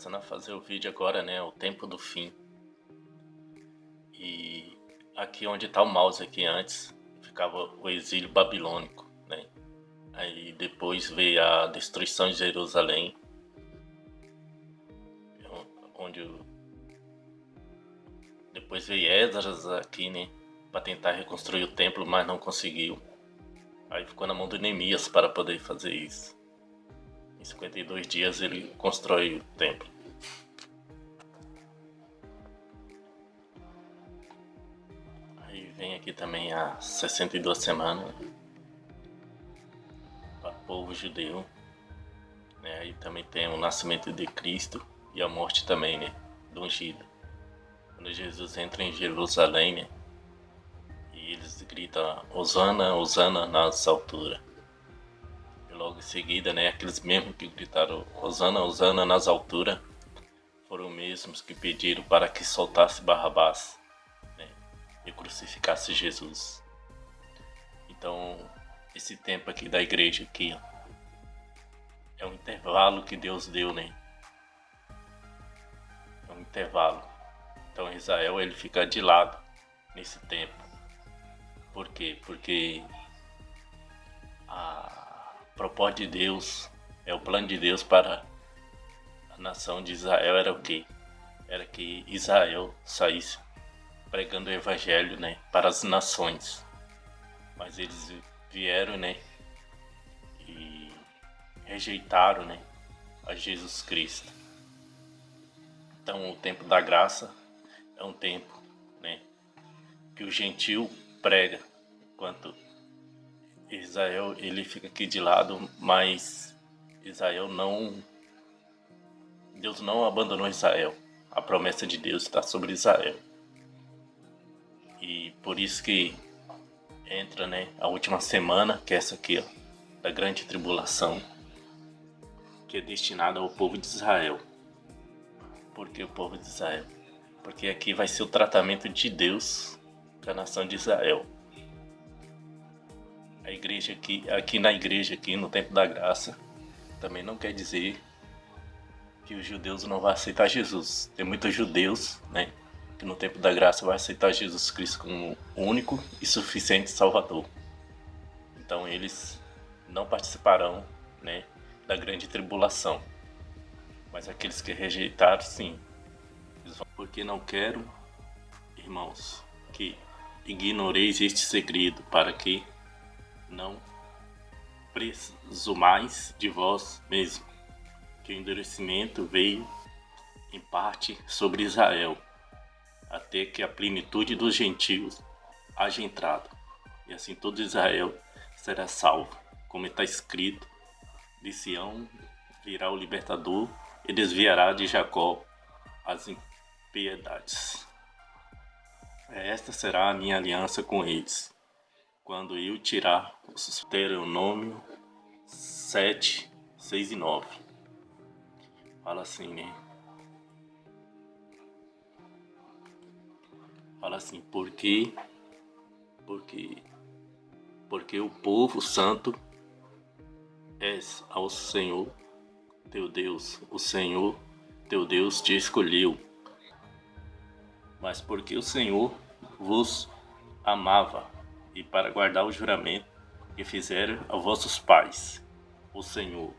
começando a fazer o vídeo agora, né? O tempo do fim. E aqui onde tá o mouse aqui antes, ficava o exílio babilônico, né? Aí depois veio a destruição de Jerusalém, onde depois veio Esdras aqui, né? Para tentar reconstruir o templo, mas não conseguiu. Aí ficou na mão do Neemias para poder fazer isso. Em 52 dias ele constrói o templo. Aí vem aqui também as 62 semanas para o povo judeu, né? Aí também tem o nascimento de Cristo e a morte também, né? Do ungido. Quando Jesus entra em Jerusalém, né? E eles gritam Hosana, Hosana nas alturas. E logo em seguida, né? Aqueles mesmos que gritaram Hosana, Hosana nas alturas foram os mesmos que pediram para que soltasse Barrabás, né? E crucificasse Jesus. Então, esse tempo aqui da igreja aqui, ó, é um intervalo que Deus deu, né? É um intervalo. Então Israel ele fica de lado nesse tempo. Por quê? Porque a propósito de Deus, o plano de Deus para a nação de Israel era o quê? Era que Israel saísse pregando o evangelho, né, para as nações. Mas eles vieram, né, e rejeitaram, né, a Jesus Cristo. Então o tempo da graça é um tempo, né, que o gentil prega, enquanto Israel ele fica aqui de lado, mas Deus não abandonou Israel. A promessa de Deus está sobre Israel. E por isso que entra, né, a última semana, que é essa aqui, ó, da grande tribulação, que é destinada ao povo de Israel. Por que o povo de Israel? Porque aqui vai ser o tratamento de Deus para a nação de Israel. A igreja aqui na igreja, aqui no tempo da graça, também não quer dizer que os judeus não vão aceitar Jesus. Tem muitos judeus, né, que no tempo da graça vai aceitar Jesus Cristo como único e suficiente Salvador. Então eles não participarão, né, da grande tribulação. Mas aqueles que rejeitaram, sim. Porque não quero, irmãos, que ignoreis este segredo, para que não presumais de vós mesmo, que o endurecimento veio em parte sobre Israel, até que a plenitude dos gentios haja entrado, e assim todo Israel será salvo, como está escrito: de Sião virá o libertador e desviará de Jacó as impiedades. Esta será a minha aliança com eles, quando eu tirar os Deuteronômio 7, 6 e 9. Fala assim, né? Fala assim, porque o povo santo é ao Senhor teu Deus, o Senhor teu Deus te escolheu, mas porque o Senhor vos amava, e para guardar o juramento que fizeram a vossos pais, o Senhor,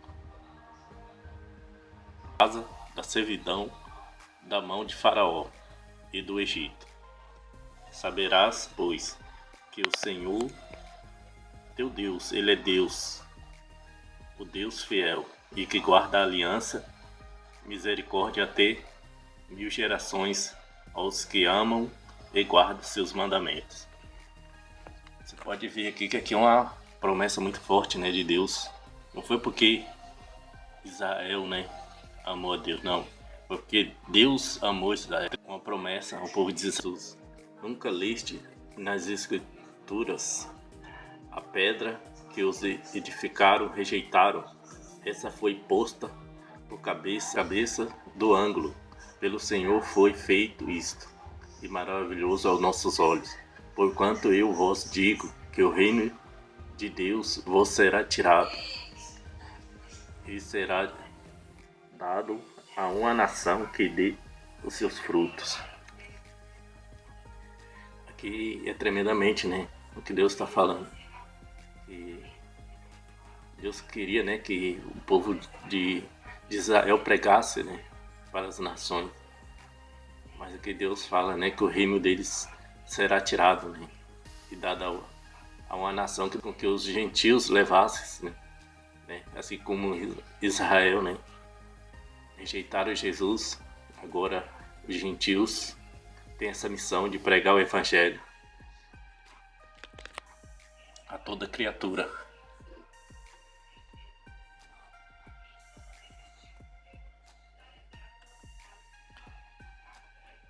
casa da servidão da mão de Faraó e do Egito. Saberás, pois, que o Senhor teu Deus, ele é Deus, o Deus fiel, e que guarda a aliança, misericórdia até 1000 gerações aos que amam e guardam seus mandamentos. Você pode ver aqui que aqui é uma promessa muito forte, né, de Deus. Não foi porque Israel, né, amou a Deus, não. Foi porque Deus amou Israel. Uma promessa ao povo de Jesus. Nunca leste nas escrituras a pedra que os edificaram rejeitaram. Essa foi posta por cabeça do ângulo. Pelo Senhor foi feito isto, e maravilhoso aos nossos olhos. Porquanto eu vos digo que o reino de Deus vos será tirado, e será dado a uma nação que dê os seus frutos. Aqui é tremendamente, né, o que Deus está falando. E Deus queria, né, que o povo de Israel pregasse, né, para as nações. Mas aqui Deus fala, né, que o reino deles será tirado, né, e dado a uma nação com que os gentios levassem, né, assim como Israel, né, rejeitaram Jesus. Agora os gentios têm essa missão de pregar o evangelho a toda criatura.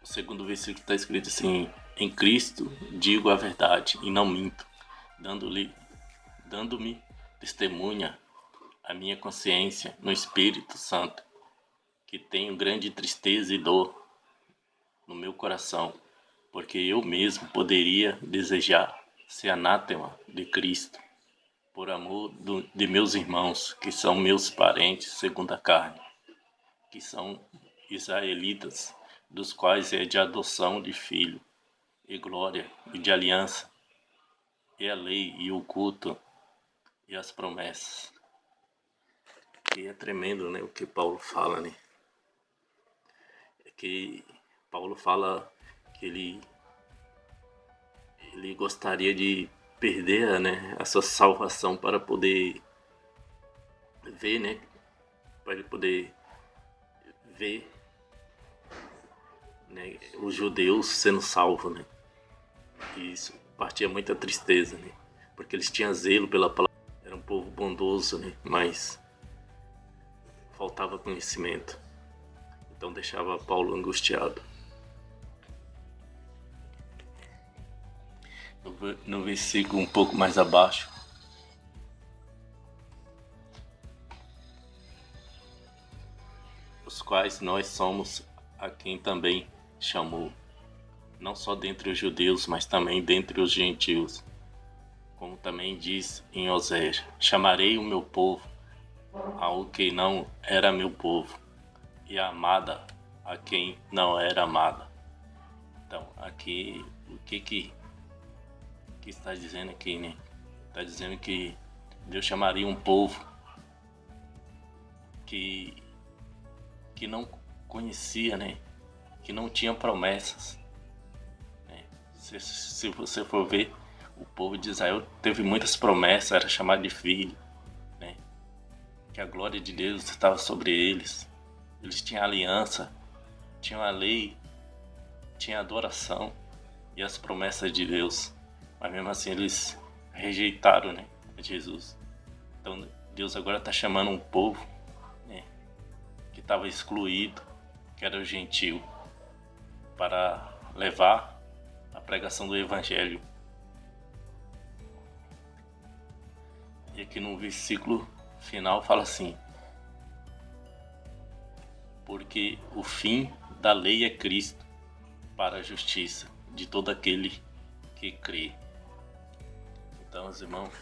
O segundo versículo está escrito assim: em Cristo digo a verdade e não minto, dando-me testemunha a minha consciência no Espírito Santo, que tenho grande tristeza e dor no meu coração, porque eu mesmo poderia desejar ser anátema de Cristo, por amor de meus irmãos, que são meus parentes segundo a carne, que são israelitas, dos quais é de adoção de filho, e glória, e de aliança, e a lei, e o culto, e as promessas. E é tremendo, né, o que Paulo fala, né? É que Paulo fala que ele gostaria de perder, né, a sua salvação para poder ver, né, para ele poder ver, né, os judeus sendo salvos, né? E isso partia muita tristeza, né? Porque eles tinham zelo pela palavra, era um povo bondoso, né? Mas faltava conhecimento, então deixava Paulo angustiado. No versículo um pouco mais abaixo, os quais nós somos a quem também chamou, não só dentre os judeus, mas também dentre os gentios, como também diz em Oséias: chamarei o meu povo ao que não era meu povo, e a amada a quem não era amada. Então aqui o que está dizendo aqui, né? Está dizendo que Deus chamaria um povo que não conhecia, né? Que não tinha promessas, né? Se você for ver, o povo de Israel teve muitas promessas, era chamado de filho, né? Que a glória de Deus estava sobre eles. Eles tinham aliança, tinham a lei, tinham a adoração e as promessas de Deus. Mas mesmo assim eles rejeitaram, né, Jesus. Então Deus agora está chamando um povo, né, que estava excluído, que era o gentio, para levar a pregação do evangelho. E aqui no versículo final fala assim: porque o fim da lei é Cristo, para a justiça de todo aquele que crê. Então, os irmãos,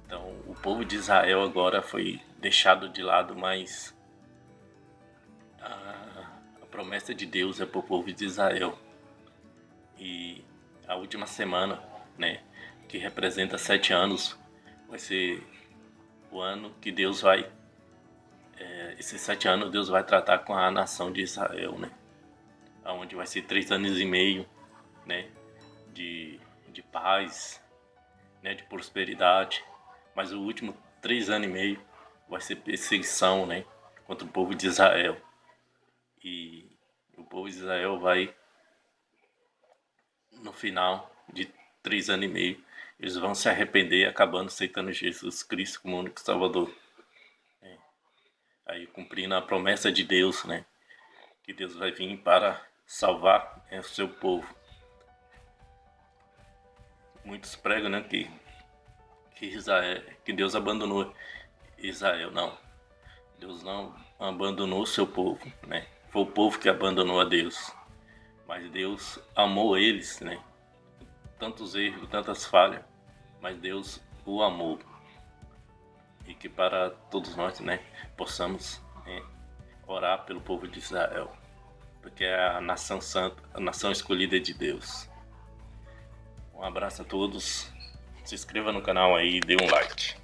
então o povo de Israel agora foi deixado de lado, mas a promessa de Deus é para o povo de Israel. E a última semana, né, que representa 7 anos, vai ser o ano que Deus vai, esses 7 anos Deus vai tratar com a nação de Israel, né, onde vai ser 3 anos e meio, né, de paz, né, de prosperidade, mas o último 3 anos e meio vai ser perseguição, né, contra o povo de Israel. E o povo de Israel vai, no final de 3 anos e meio, eles vão se arrepender, acabando aceitando Jesus Cristo como único Salvador. Aí cumprindo a promessa de Deus, né, que Deus vai vir para salvar, né, o seu povo. Muitos pregam, né, que Deus abandonou Israel. Não, Deus não abandonou o seu povo, né? Foi o povo que abandonou a Deus, mas Deus amou eles, né? Tantos erros, tantas falhas, mas Deus o amou. e que para todos nós, né, possamos, né, orar pelo povo de Israel, porque é a nação santa, a nação escolhida de Deus. Um abraço a todos, se inscreva no canal aí e dê um like.